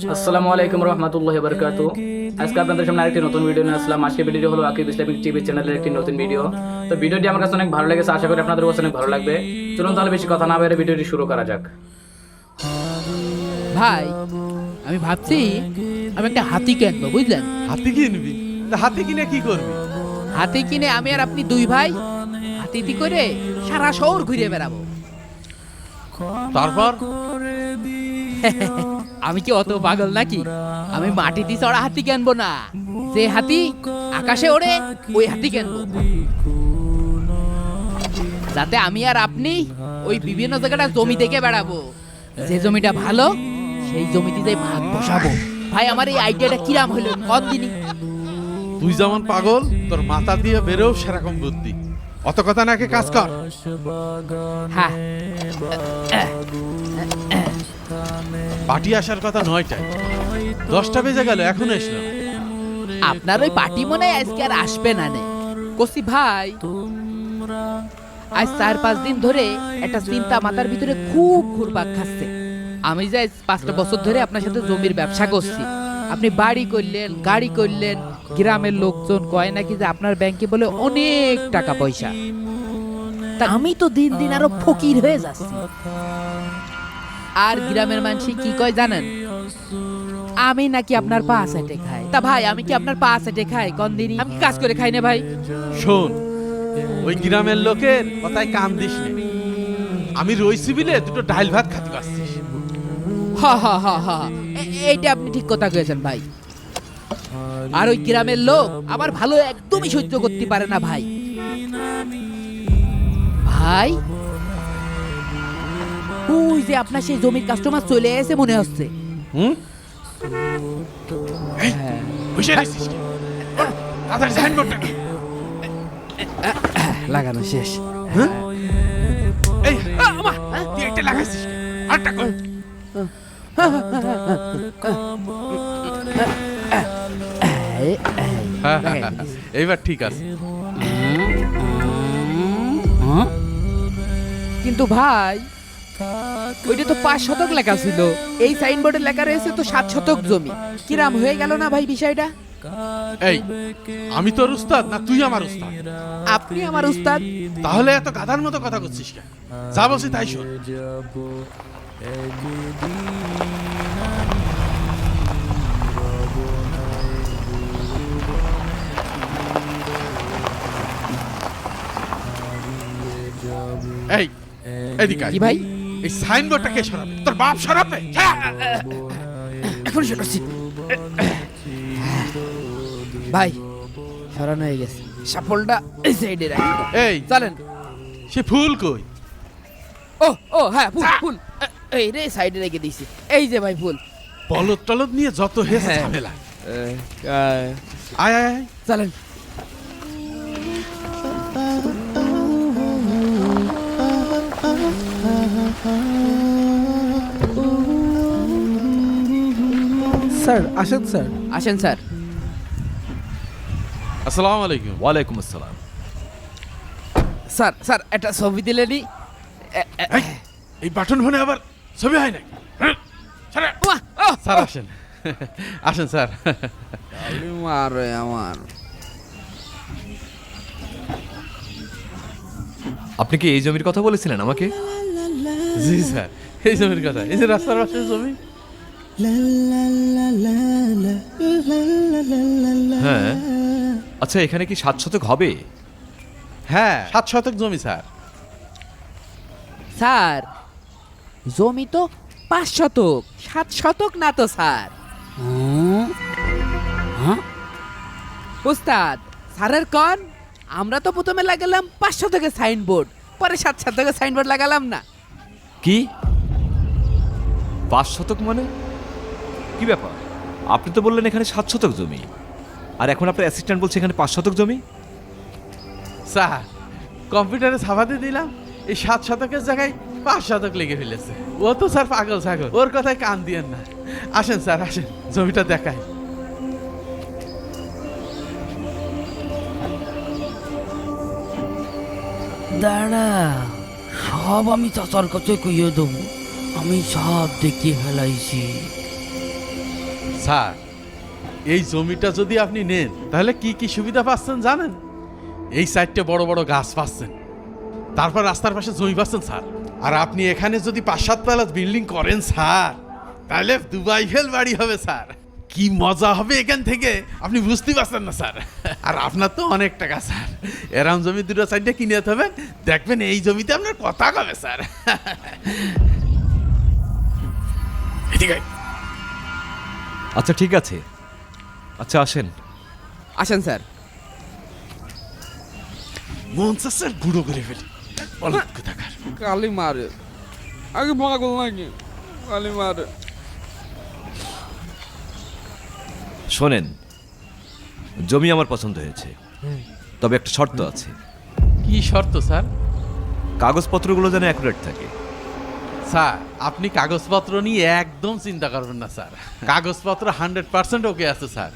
আসসালামু আলাইকুম রহমতুল্লাহি ওয়া বারাকাতুহু। আজকে আপনাদের সামনে আরেকটি নতুন ভিডিও নিয়ে আসলাম। আজকে ভিডিওটি হলো আকিব ইসলামিক টিভি চ্যানেলের একটি নতুন ভিডিও। তো ভিডিওটি আমার কাছে অনেক ভালো লেগেছে, আশা করি আপনাদের কাছে অনেক ভালো লাগবে। চলুন তাহলে বেশি কথা না বলে ভিডিওটি শুরু করা যাক। ভাই আমি ভাবছি আমি একটা হাতি কিনবো, বুঝলেন? হাতি কিনবি? তা হাতি কিনে কি করবি? হাতি কিনে আমি আর আপনি দুই ভাই হাতিতে করে সারা শহর ঘুরে বেড়াবো। তারপর আমি কি অত পাগল নাকি? আমি মাটিতে চড়া হাতি কিনবো না, যে হাতি আকাশে ওড়ে ওই হাতি কিনবো, যাতে আমি আর আপনি ওই বিভিন্ন জায়গাটা জমি দেখে বেড়াবো। যে জমিটা ভালো সেই জমিতে যাই ভাগ বসাবো। ভাই আমার এই আইডিয়াটা কিরাম হলো কত দিনই। তুই যেমন পাগল, তোর মাথা দিয়ে বেরোও সেরকম বুদ্ধি। অত কথা নাকি কাজ কর। হ্যাঁ পার্টি আসার কথা 9টায়, 10টা বেজে গেল এখনো এসলো না। আপনার ওই পার্টি মনে হয় আজকে আর আসবে না নে। কসি ভাই আজ 4-5 দিন ধরে একটা চিন্তা মাথার ভিতরে খুব ঘুরপাক খাচ্ছে। আমি যে 5টা বছর ধরে আপনার সাথে জমির ব্যবসা করছি, আপনি বাড়ি করলেন, গাড়ি করলেন, গ্রামের লোকজন কয় নাকি যে আপনার ব্যাংকে বলে অনেক টাকা পয়সা। তা আমি তো দিন দিন আরো ফকির হয়ে যাচ্ছি। আর গ্রামের মানুষ কি কয় জানেন? আমি নাকি আপনার পা চাটে খাই। তা ভাই আমি কি আপনার পা চাটে খাই? কোন দিনই আমি কি কাজ করে খাই না ভাই? শোন, ওই গ্রামের লোকের কথায় কান দিস নে। আমি রইছি বিলে দুটো ডাল ভাত খাতে পারছিস। হা হা হা হা, এইটা আপনি ঠিক কথা কয়েছেন ভাই। আর ওই গ্রামের লোক আমার ভালো একদমই সহ্য করতে পারে না ভাই। ভাই ওই যে আপনার সেই জমির কাস্টমার চলে এসে মনে হচ্ছে। হুম, বসে রইছিস কি? তাড়াতাড়ি সাইনবোর্ডটা লাগানো শেষ। এই তুই এটা লাগাইছিস কেন? আরেকটা কর। এইবার ঠিক আছে। কিন্তু ভাই ওইটা তো 5 শতক লেখা ছিল, এই সাইনবোর্ডে লেখা রয়েছে তো 7 শতক জমি। কিরাম হয়ে গেল না ভাই বিষয়টা? এই আমি তোর উস্তাদ না তুই আমার উস্তাদ? আপনি আমার উস্তাদ। তাহলে এত গাধার মতো কথা করছিস কেন? যা বলছি তাই শোন। এই এদিকে আয়। কি ভাই? এই সাইনবোর্ডটা কে সরাবে? তোর বাপ সরাবে? এখন শুনছি ভাই সরানো হয়ে গেছে। সাপলটা এই সাইডে রাখি। এই চলেন। সে ফুল কই? ও ও হ্যাঁ ফুল ফুল এই রে সাইডে রেখে দিয়েছি। এই যে ভাই ফুল। বলদ টলদ নিয়ে যত হেস হ্যাঁ। ঝামেলা। আয় আয় আয়। চলেন। স্যার আসেন স্যার। আসেন স্যার। আসসালামু আলাইকুম। ওয়ালাইকুম আসসালাম। স্যার স্যার একটা ছবি দিলেনি? এই, এই বাটন ফোনে আবার ছবি হয় নাকি? হ্যাঁ? ছাড়ে। স্যার আসেন। আসেন স্যার। মারে আমার। আপনি কি এই জমির কথা বলেছিলেন আমাকে? জি স্যার, এই জমির কথা, এই যে রাস্তার পাশের জমি। হ্যাঁ। আচ্ছা, এখানে কি 7 শতক হবে? হ্যাঁ, 7 শতক জমি স্যার। স্যার জমি তো 5 শতক, 7 শতক না তো স্যার। উস্তাদ স্যারের কন, আমরা তো প্রথমে লাগালাম 5 শতকের সাইনবোর্ড, পরে 7 শতকের সাইনবোর্ড লাগালাম না। কি 5 শতক মানে? কি ব্যাপার? আপনি তো বললেন এখানে 7 শতক জমি, আর এখন আপনার অ্যাসিস্ট্যান্ট বলছে এখানে 5 শতক জমি। স্যার কম্পিউটারে ছাপাতে দিলাম, এই 7 শতকের জায়গায় 5 শতক লেগে ফেলেছে। ও তো স্যার পাগল ছাগল, ওর কথায় কান দিয়েন না। আসেন স্যার আসেন, জমিটা দেখায়। দাঁড়া, সব আমি চাচার কাছে কইয়ে দেবো। আমি সব দেখিয়ে ফেলাইছি। স্যার, এই জমিটা যদি আপনি নেন তাহলে কি কি সুবিধা পাচ্ছেন জানেন? এই সাইডটা বড় বড় গাছ পাচ্ছেন, তারপর রাস্তার পাশে জমি পাচ্ছেন স্যার। আর আপনি এখানে যদি 5-7 তলা বিল্ডিং করেন স্যার, তাহলে দুবাই ফেল বাড়ি হবে স্যার। কি মজা হবে এখান থেকে আপনি বুঝতেই পারছেন না স্যার। আর আপনার তো অনেক টাকা স্যার, এরম জমি দুটো সাইডে কিনে যেতে হবে, দেখবেন এই জমিতে আপনার কথা কবে স্যার। এদিকে আয়। আচ্ছা ঠিক আছে, আচ্ছা আসেন। আসেন স্যার। মন স্যার গুঁড়ো করে ফেলি, অনেক কোথাকার। কালি মারে আগে পাগল নাকি? কালি মারে। শোনেন, জমি আমার পছন্দ হয়েছে, তবে একটা শর্ত আছে। কি শর্ত স্যার? কাগজপত্রগুলো যেন অ্যাকুরেট থাকে। স্যার, আপনি কাগজপত্র নিয়ে একদম চিন্তা করবেন না স্যার, কাগজপত্র 100% ওকে আছে স্যার।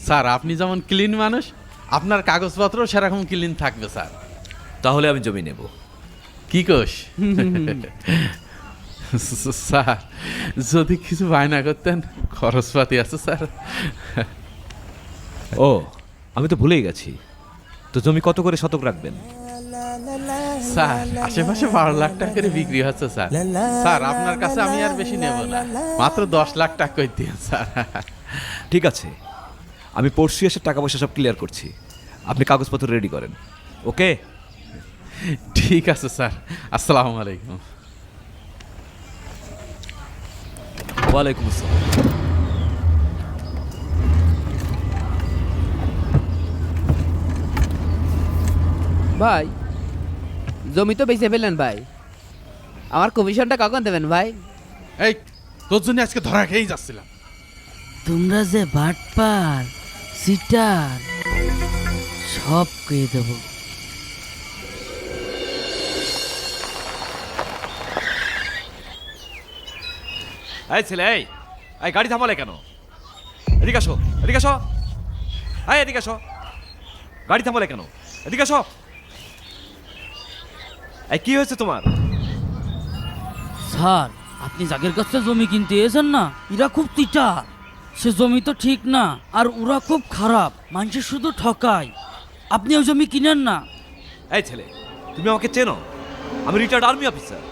স্যার, আপনি যেমন ক্লিন মানুষ, আপনার কাগজপত্র সেরকম ক্লিন থাকবে স্যার। তাহলে আমি জমি নেব। কি কোষ? স্যার, যদি কিছু বায়না করতেন, খরচপাতি আছে স্যার। ও, আমি তো ভুলেই গেছি, তো জমি কত করে শতক রাখবেন? স্যার, আশেপাশে 12 লাখ টাকা করে বিক্রি হচ্ছে স্যার। স্যার, আপনার কাছে আমি আর বেশি নেব না, মাত্র 10 লাখ টাকা করে দিন স্যার। ঠিক আছে, আমি পরশু এসে টাকা পয়সা সব ক্লিয়ার করছি, আপনি কাগজপত্র রেডি করেন। ওকে? ঠিক আছে স্যার, আসসালামু আলাইকুম। ওয়ালাইকুম আসসালাম। ভাই, জমি তো বেঁচে ফেললেন ভাই, আমার কমিশনটা কখন দেবেন ভাই? এই, তোর জন্য আজকে ধরা খেয়েই যাচ্ছিলাম। তোমরা যে বাটপার সিটার সব কয়ে দেবো। এই ছেলে, এই এই গাড়ি থামালে কেন? এদিকে আসো, এদিকে আসো, এই এদিকে আসো। গাড়ি থামালে কেন? এদিকে আসো। এই কি হয়েছে তোমার? স্যার, আপনি যাদের কাছে জমি কিনতে এসেন না, এরা খুব তিতা। সে জমি তো ঠিক না, আর ওরা খুব খারাপ, মানুষের শুধু ঠকায়। আপনি ওই জমি কিনেন না। এই ছেলে, তুমি আমাকে চেনো? আমি রিটায়ার্ড আর্মি অফিসার।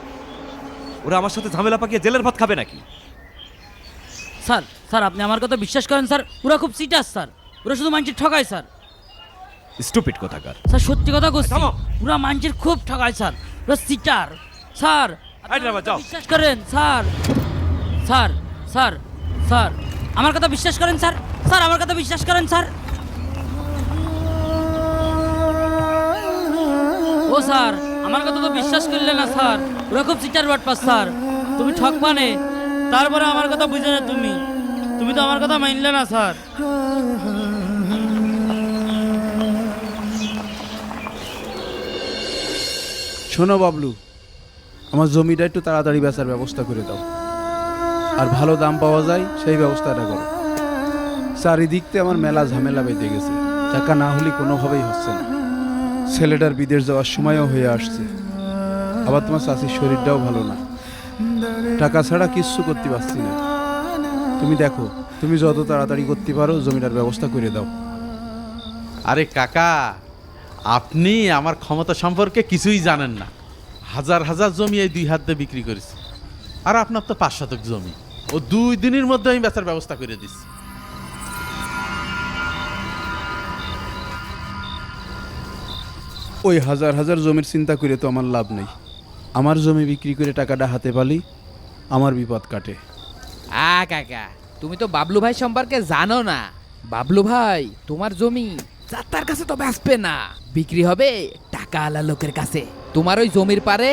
ওরা আমার সাথে ঝামেলা পাকিয়ে জেলের ভাত খাবে নাকি? স্যার স্যার, আপনি আমার কথা বিশ্বাস করেন স্যার, ওরা খুব সিটাস স্যার, ওরা শুধু মানুষের ঠকায় স্যার। স্টুপিড কোথাকার। স্যার, সত্যি কথা বলছি, থামো। ওরা মানুষের খুব ঠকায় স্যার, ওরা সিটার স্যার। আপনি এই ড্রাইভার, আমার কথা যাও। বিশ্বাস করেন স্যার। স্যার স্যার স্যার, আমার কথা বিশ্বাস করেন স্যার। স্যার, আমার কথা বিশ্বাস করেন স্যার। ও স্যার, আমার কথা তো বিশ্বাস করলে না স্যার, ওরা খুব সিটার বাটপাস স্যার। তুমি ঠক মানে, তারপরে আমার কথা বুঝে না তুমি, তুমি তো আমার কথা মানলে না স্যার। শোনো বাবলু, আমার জমিটা একটু তাড়াতাড়ি বেচার ব্যবস্থা করে দাও, আর ভালো দাম পাওয়া যায় সেই ব্যবস্থাটা করো। চারিদিকতে আমার মেলা ঝামেলা বেঁধে গেছে, টাকা না হলে কোনোভাবেই হচ্ছে না। ছেলেটার বিদেশ যাওয়ার সময়ও হয়ে আসছে, আবার তোমার চাষির শরীরটাও ভালো না, টাকা ছাড়া কিচ্ছু করতে পারছি না। তুমি দেখো, তুমি যত তাড়াতাড়ি করতে পারো জমিটার ব্যবস্থা করে দাও। আরে কাকা, আপনি আমার ক্ষমতা সম্পর্কে কিছুই জানেন না। হাজার হাজার জমি এই 2 হাত দিয়ে বিক্রি করেছি, আর আপনার তো 5 শতক জমি, ও 2 দিনের মধ্যে আমি বেচার ব্যবস্থা করে দিচ্ছি। ওই হাজার হাজার জমির চিন্তা করে তো আমার লাভ নেই, আমার জমি বিক্রি করে টাকাটা হাতে পালি আমার বিপদ কাটে। কাকা, তুমি তো বাবলু ভাই সম্পর্কে জানো না। বাবলু ভাই তোমার জমি যাত্রার কাছে তো বেচবে না, বিক্রি হবে টাকা আলা লোকের কাছে। তোমার ওই জমির পারে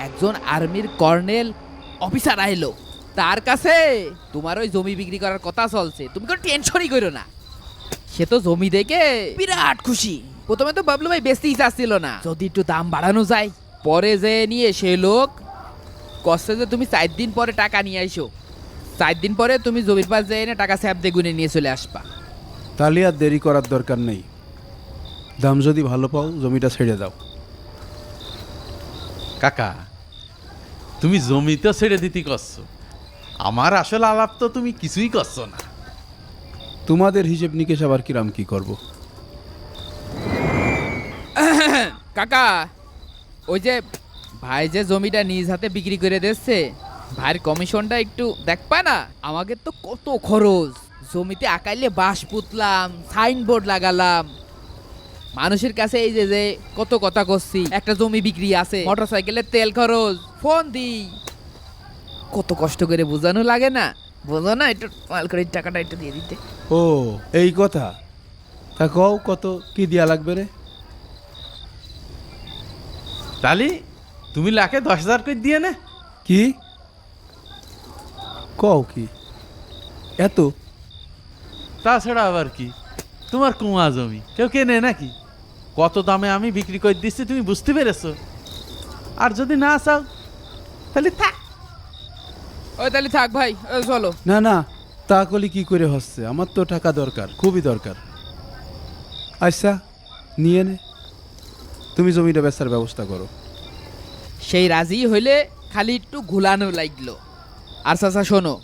একজন আর্মির কর্নেল অফিসার আইলো, তার কাছে তোমার ওই জমি বিক্রি করার কথা চলছে, তুমি কোনো টেনশনই করো না। সে তো জমি দেখে বিরাট খুশি। প্রথমে তো বাবলু ভাই বেচতেই চাচ্ছিল না, যদি একটু দাম বাড়ানো যায়। পরে যে নিয়ে সে লোক কষ্টে যে তুমি 4 দিন পরে টাকা নিয়ে আইসো, 4 দিন পরে তুমি জমির পাশ যেয়ে এনে টাকা স্যাপ দিয়ে গুনে নিয়ে চলে আসবা। তাহলে আর দেরি করার দরকার নেই, দাম যদি ভালো পাও জমিটা ছেড়ে দাও। কাকা, তুমি জমি তো ছেড়ে দিতে করছো, আমার আসল আলাপ তো তুমি কিছুই করছো না। তোমাদের হিসেব নিকেশ আবার কিরাম কি করব? কাকা, ওই যে ভাই যে জমিটা নিজ হাতে বিক্রি করে দিচ্ছে, ভাইয়ের কমিশনটা একটু দেখবা না? আমাকে তো কত খরচ, জমিতে আকাইলে বাঁশ পুতলাম, সাইনবোর্ড লাগালাম, মানুষের কাছে এই যে যে কত কথা করছি, একটা জমি বিক্রি আছে, মোটরসাইকেলের তেল খরচ, ফোন দিই, কত কষ্ট করে বোঝানো লাগে না? বোঝো না? একটু মাল করে টাকাটা একটু দিয়ে দিতে। ও এই কথা, তা কও কত কি দিয়া লাগবে রে? তালি তুমি লাখে 10,000 করে দিয়ে নে। কি কও কি এত? তাছাড়া আবার কি, তোমার কুয়া জমি কেউ কেনে নাকি? কত দামে আমি বিক্রি করে দিচ্ছি তুমি বুঝতে পেরেছো? আর যদি না চাও তাহলে থাক। ওই তাহলে থাক ভাই, ওই চলো। না না, তা কলি কি করে হচ্ছে? আমার তো টাকা দরকার, খুবই দরকার। আচ্ছা নিয়ে নে, তুমি জমিটা বেচার ব্যবস্থা করো। সেই রাজি হইলে খালি একটু ঘুলানো লাগলো। আর চাচা শোনো,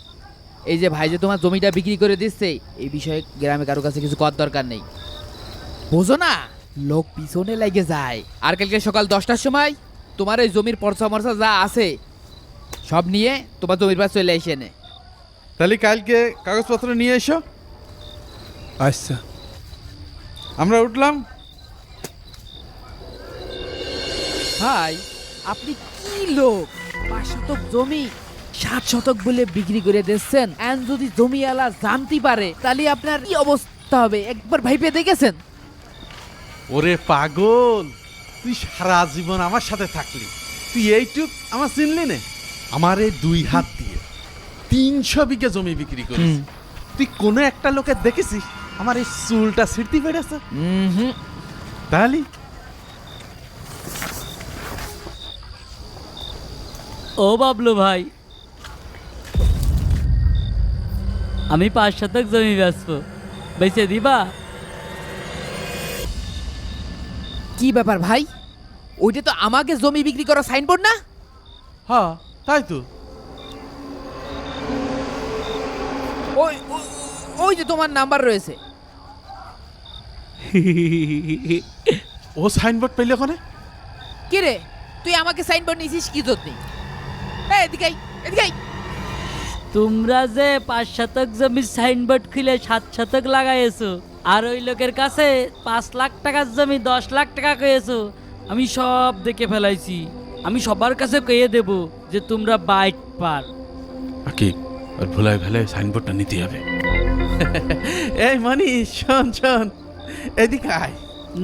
এই যে ভাই যে তোমার জমিটা বিক্রি করে দিচ্ছে, এই বিষয়ে গ্রামে কারো কাছে কিছু কর দরকার নেই, বোঝো না? লোক পিছনে লাগে যায়। আর কালকে সকাল 10টার সময় তোমার এই জমির পর্চা মর্চা যা আছে সব নিয়ে তোমার জমির পাশ চলে এসে নে। তাহলে কালকে কাগজপত্র নিয়ে এসো। আচ্ছা আমরা উঠলাম। ভাই আপনি কি লোক, 5 শতক জমি 7 শতক বলে বিক্রি করে দিচ্ছেন। এন যদি জমিওয়ালা জানতে পারে তাহলে আপনার কি অবস্থা হবে একবার ভাইবে দেখেছেন? ওরে পাগল, তুই সারা জীবন আমার সাথে থাকলি, তুই এইটুক আমার চিনলি নে? আমার এই 2 হাত দিয়ে 300 বিঘা জমি বিক্রি করিস। তুই কোনো একটা লোকের দেখেছিস আমার এই চুলটা ছিঁড়তে পেরেছে? তাহলে ও বাবলু ভাই, আমি 5 শতক জমি বেচবো, বেচে দিবা? কি ব্যাপার ভাই, ওইটা তো আমাকে জমি বিক্রি করা সাইনবোর্ড না? হ্যাঁ তাই তো। ওই ওই- ওই যে তোমার নাম্বার রয়েছে। ও সাইনবোর্ড পেলে ওখানে? কি রে, তুই আমাকে সাইনবোর্ড নিছিস কি জন্য? এদিকে আই, এদিকে আই। তোমরা যে 5 শতক জমির সাইনবোর্ড খুলে 7 শতক লাগাইছো, আর ওই লোকের কাছে 5 লাখ টাকার জমি 10 লাখ টাকা কয়েছো, আমি সব দেখে ফেলাইছি। আমি সবার কাছে কয়ে দেব যে তোমরা বাইট পার। আকিব, আর ভুলাই ভেলায় সাইনবোর্ডটা নিতে হবে। এই মানি, শোন শোন, এদিকে আয়।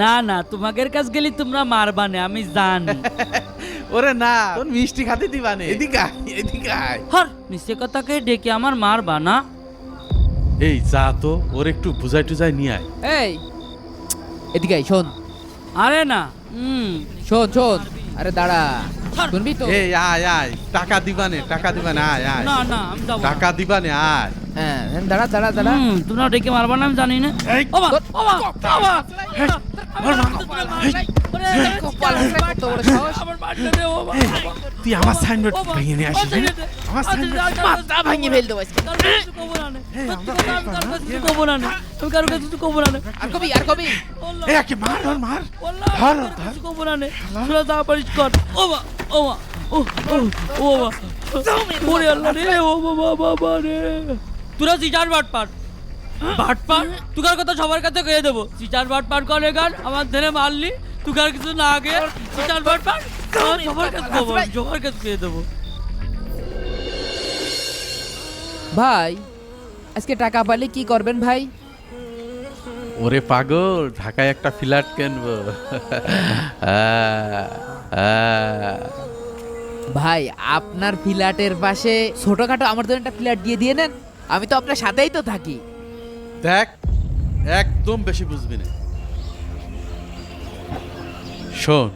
না না, তোমাদের কাছ গেলে তোমরা মারবানে, আমি জানি। ওরে না, তোর মিষ্টি খাতে দিবানে। এদিকে আয়, এদিকে আয়। হর নিশ্চয় কথাকে ডেকে আমার মারবা না। এই যা তো, ওর একটু বুঝাই টুজাই নিয়ে আয়। এই এদিকে আই, শোন আরে না, শোন শোন, আরে দাঁড়া, শুনবি তো? এই আয় আয়, টাকা দিবানে, টাকা দিবানে, আয় আয়। না না, আমি যাবো না। টাকা দিবানে, আয়। হ্যাঁ দাঁড়া দাঁড়া দাঁড়া। তোমরা ডেকে মারবা না, আমি জানি না। এই, ওমা, ওমা, ওমা। কপাল হাসলে কত বড় সাহস। আমার বাড়িতে দে, ওমা। তুই আমার সাইনবোর্ড ওমা, ভেঙে নিয়ে আসিস। আচ্ছা, দে, দে। আমার আচ্ছা, সাইনবোর্ড আচ্ছা, মাথা ভাঙিয়ে ফেল দেবো আজকে। কারো কাছে কিছু কবো না নে। সত্যি কথা, আমি কারো কাছে কিছু কবো না নে। আমি কারো কাছে কিছু কবো না নে। আর কবি আর কবি। ওল্লা, এই একে মার, ওর মার। ওল্লা, ধর, আমি কারো ধর। কিছু কবো না নে। তোরা যা পারিস কর। ওমা, ওমা, ও, ও, ওমা। ওরে আল্লাহ রে, ও বাবা, বাবা রে। তোরা সিটার বাট পার। বাট পার? তুকার কথা সবার কাছে কয়ে দেবো। সিটার বাট পার করে গান, আমার ধরে মারলি, তুকার কিছু না আগে সিটার বাট পার। সবার কাছে কবো, সবার কাছে কয়ে দেবো। ভাই আজকে টাকা পাইলে কি করবেন ভাই? ওরে পাগল, ঢাকায় একটা ফ্ল্যাট কিনবো। ভাই আপনার ফ্ল্যাটের পাশে ছোটখাটো আমার জন্য একটা ফ্ল্যাট দিয়ে নেন, আমি তো আপনার সাথেই তো থাকি। দেখ, একদম বেশি বুঝবি না। শোন,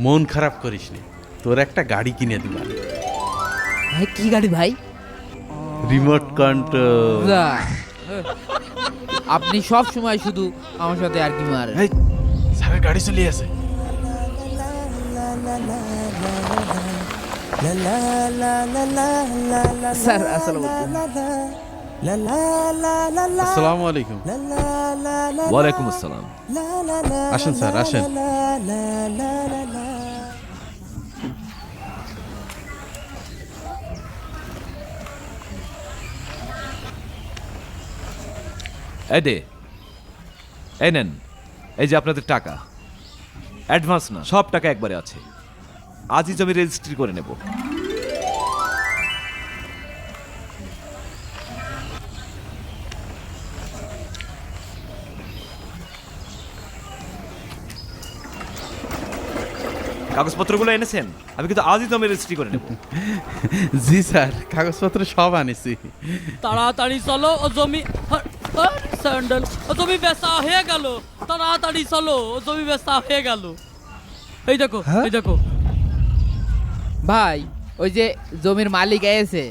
মন খারাপ করিস নি, তোর একটা গাড়ি কিনে দিবা। ভাই কি গাড়ি ভাই? Remote control. যা, আপনি সব সময় শুধু আমার সাথে আর কি মারেন। এই স্যারের গাড়ি চলে আসে। স্যার আসসালামু আলাইকুম। আসসালামু আলাইকুম। ওয়ালাইকুম আসসালাম। আসেন স্যার, আসেন। এই দে, এই নেন, এই যে আপনাদের টাকা। অ্যাডভান্স না, সব টাকা একবারে আছে। আজই জমি রেজিস্ট্রি করে নেব। কাগজপত্রগুলো এনেছেন? আমি কিন্তু আজই জমি রেজিস্ট্রি করে নেব। জি স্যার, কাগজপত্র সব আনিছি। তাড়াতাড়ি চলো, ও জমি স্যান্ডেল, ও জমি বেচা হয়ে গেল। তাড়াতাড়ি চলো, ও জমি বেচা হয়ে গেল। এই দেখো, এই দেখো। ভাই ওই যে জমির মালিক এসে,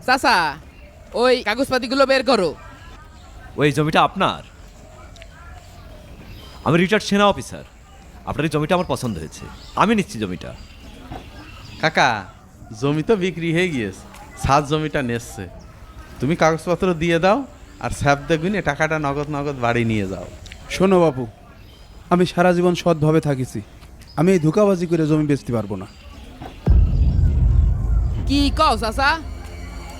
চাচা ওই কাগজপাতিগুলো বের করো। ওই জমিটা আপনার? আমি রিটায়ার্ড সেনা অফিসার। আপনার এই জমিটা আমার পছন্দ হয়েছে, আমি নিচ্ছি জমিটা। কাকা, জমি তো বিক্রি হয়ে গিয়েছে, সাত জমিটা নেচ্ছে। তুমি কাগজপত্র দিয়ে দাও, আর স্যাপ দেখুন টাকাটা নগদ নগদ বাড়ি নিয়ে যাও। শোনো বাপু, আমি সারা জীবন সৎভাবে থাকিছি, আমি এই ধোকাবাজি করে জমি বেচতে পারবো না। কি কও চাচা,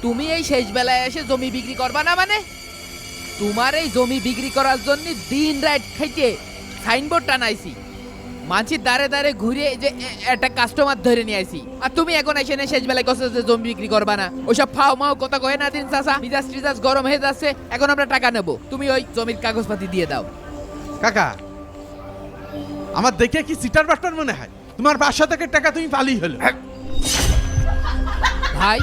তুমি এই শেষ বেলায় এসে জমি বিক্রি করবা না? মানে তোমার এই জমি বিক্রি করার জন্য দিন রাত খাইতে সাইনবোর্ড টানাইছি, মানছির দাঁড়ে দাঁড়ে ঘুরে যে একটা কাস্টমার ধরে নিয়ে আইছি, আর তুমি এখন এসে না শেষ বেলায় কষ্ট যে জমি বিক্রি করবা না? ওইসব ফাও মাও কথা কয়ে না দিন চাচা, মিজাজ টিজাজ গরম হয়ে যাচ্ছে। এখন আমরা টাকা নেব, তুমি ওই জমির কাগজপাতি দিয়ে দাও। কাকা, আমার দেখে কি সিটার বাটপার মনে হয়? তোমার 500 টাকার টাকা তুমি পালি হলো। ভাই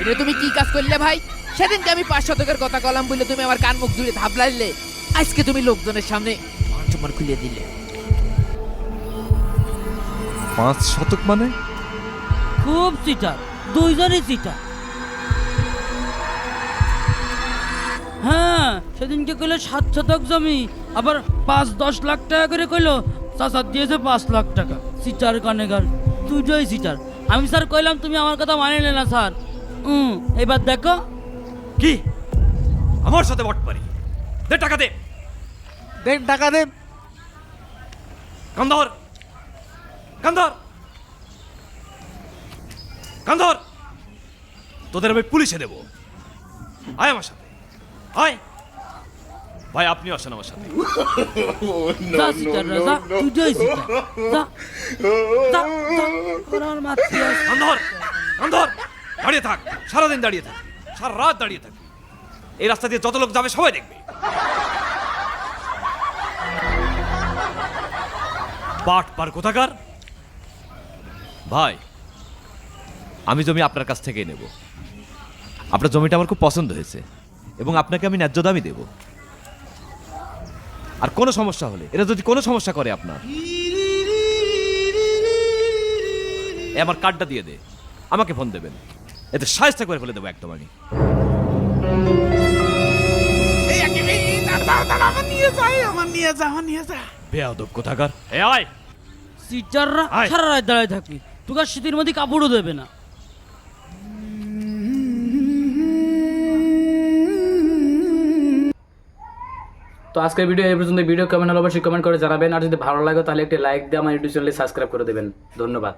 এটা তুমি কি কাজ করলে ভাই? সেদিনকে আমি 500 টাকার কথা কলাম বলে তুমি আমার কান মুখ জুড়ে থাপলাইলে, আজকে তুমি লোকজনের সামনে মান সম্মান খুলে দিলে। 5 শতক মানে? খুব চিটার, দুইজনই চিটার। হ্যাঁ, সেদিনকে কইলো 7 শতক জমি, আবার 5-10 লাখ টাকা করে কইলো। চাচা দিয়েছে 5 লাখ টাকা। চিটার কানেগার, দুইটাই চিটার। আমি স্যার কইলাম তুমি আমার কথা মানিলে না স্যার। এবার দেখো। কি আমার সাথে বটপারি? দে টাকা দে। দেন টাকা দেন। কান্দর, কান্দর, কান্দর, তোদের আমি পুলিশে দেব। আয় আমার সাথে, আয়। ভাই আপনিও আসেন আমার সাথে। যা চিটার রাজা, দুইটাই চিটার। যা, যা, যা, ওরা আমার মারতে আসছে। কান্দর, কান্দর, দাঁড়িয়ে থাক, সারাদিন দাঁড়িয়ে থাক, সারা রাত দাঁড়িয়ে থাক। এই রাস্তা দিয়ে যত লোক যাবে সবাই দেখবে। বাট পার কোথাকার। ভাই আমি জমি আপনার কাছ থেকেই নেব। আপনার জমিটা আমার খুব পছন্দ হয়েছে এবং আপনাকে আমি ন্যায্য দামই দেব। আর কোনো সমস্যা হলে, এরা যদি কোনো সমস্যা করে আপনার, আমার কার্ডটা দিয়ে দে, আমাকে ফোন দেবেন, এতে সাহায্য করে ফেলে দেবো একদম আমি। বেয়াদব কোথাকার। এ আয়। চিটাররা আয়। সারা রাত দাঁড়ায় থাকবি, তোকে শীতের মধ্যে কাপড়ও দেবে না। তো আজকের ভিডিও এই পর্যন্ত। ভিডিও কেমন হলো অবশ্যই কমেন্ট করে জানাবেন, আর যদি ভালো লাগে তাহলে একটি লাইক দিয়ে আমার ইউটিউব চ্যানেলে সাবস্ক্রাইব করে দেবেন। ধন্যবাদ।